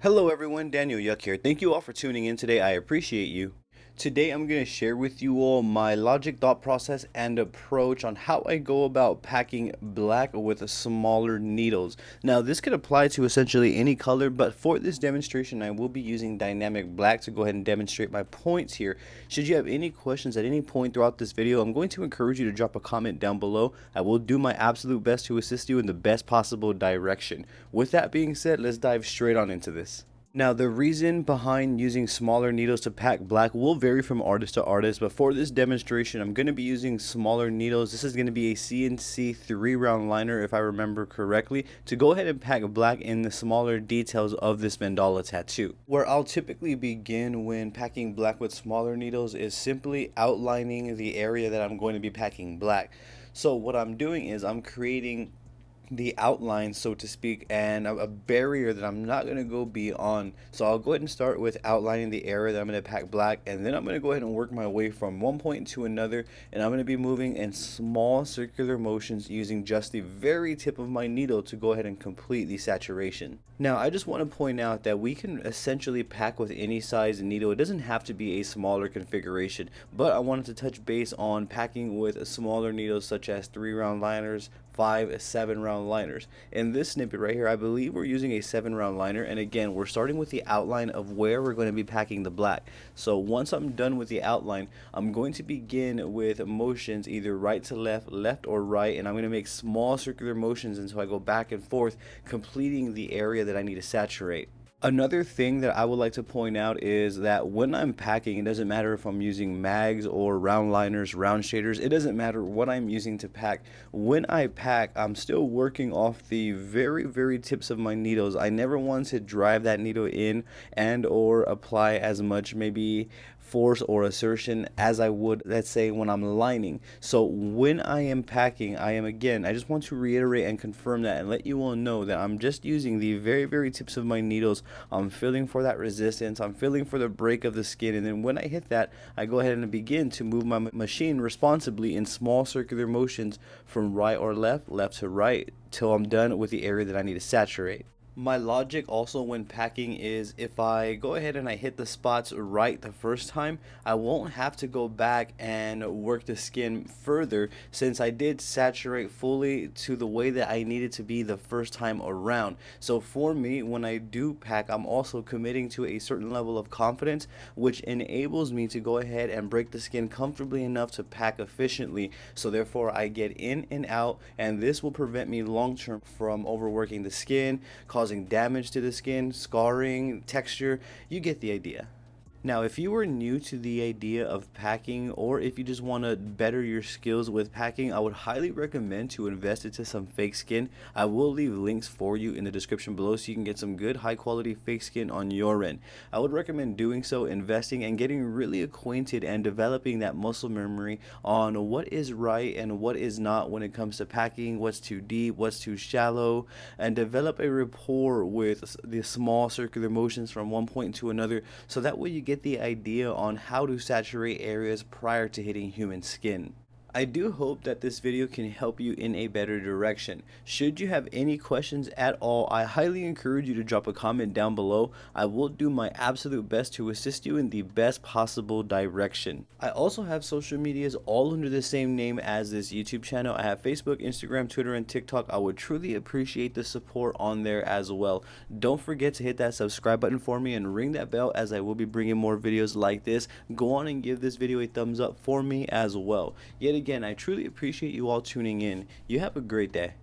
Hello everyone, Daniel Yuck here. Thank you all for tuning in today. I appreciate you. Today I'm going to share with you all my logic, thought process, and approach on how I go about packing black with smaller needles. Now this could apply to essentially any color, but for this demonstration I will be using dynamic black to go ahead and demonstrate my points here. Should you have any questions at any point throughout this video, I'm going to encourage you to drop a comment down below. I will do my absolute best to assist you in the best possible direction. With that being said, let's dive straight on into this. Now, the reason behind using smaller needles to pack black will vary from artist to artist, but for this demonstration, I'm going to be using smaller needles. This is going to be a CNC 3-round liner, if I remember correctly, to go ahead and pack black in the smaller details of this mandala tattoo. Where I'll typically begin when packing black with smaller needles is simply outlining the area that I'm going to be packing black. So what I'm doing is I'm creating the outline, so to speak, and a barrier that I'm not going to go beyond. So I'll go ahead and start with outlining the area that I'm going to pack black, and then I'm going to go ahead and work my way from one point to another, and I'm going to be moving in small circular motions using just the very tip of my needle to go ahead and complete the saturation. Now I just want to point out that we can essentially pack with any size needle. It doesn't have to be a smaller configuration, but I wanted to touch base on packing with smaller needles such as 3-round liners, 5, 7-round liners. In this snippet right here, I believe we're using a 7-round liner, and again, we're starting with the outline of where we're going to be packing the black. So once I'm done with the outline, I'm going to begin with motions either right to left, left or right, and I'm going to make small circular motions until I go back and forth, completing the area that I need to saturate. Another thing that I would like to point out is that when I'm packing, it doesn't matter if I'm using mags or round liners, round shaders, it doesn't matter what I'm using to pack. When I pack, I'm still working off the very tips of my needles. I never want to drive that needle in and or apply as much maybe force or assertion as I would, let's say, when I'm lining. So when I am packing, I just want to reiterate and confirm that and let you all know that I'm just using the very tips of my needles. I'm feeling for that resistance, I'm feeling for the break of the skin, and then when I hit that, I go ahead and begin to move my machine responsibly in small circular motions from right or left, left to right, till I'm done with the area that I need to saturate. My logic also when packing is if I go ahead and I hit the spots right the first time, I won't have to go back and work the skin further since I did saturate fully to the way that I needed to be the first time around. So for me, when I do pack, I'm also committing to a certain level of confidence, which enables me to go ahead and break the skin comfortably enough to pack efficiently. So therefore I get in and out, and this will prevent me long term from overworking the skin, causing damage to the skin, scarring, texture. You get the idea. Now, if you are new to the idea of packing, or if you just want to better your skills with packing, I would highly recommend to invest into some fake skin. I will leave links for you in the description below so you can get some good high quality fake skin on your end. I would recommend doing so, investing and getting really acquainted and developing that muscle memory on what is right and what is not when it comes to packing, what's too deep, what's too shallow, and develop a rapport with the small circular motions from one point to another, so that way you get the idea on how to saturate areas prior to hitting human skin. I do hope that this video can help you in a better direction. Should you have any questions at all, I highly encourage you to drop a comment down below. I will do my absolute best to assist you in the best possible direction. I also have social medias all under the same name as this YouTube channel. I have Facebook, Instagram, Twitter, and TikTok. I would truly appreciate the support on there as well. Don't forget to hit that subscribe button for me and ring that bell, as I will be bringing more videos like this. Go on and give this video a thumbs up for me as well. Yet again, I truly appreciate you all tuning in. You have a great day.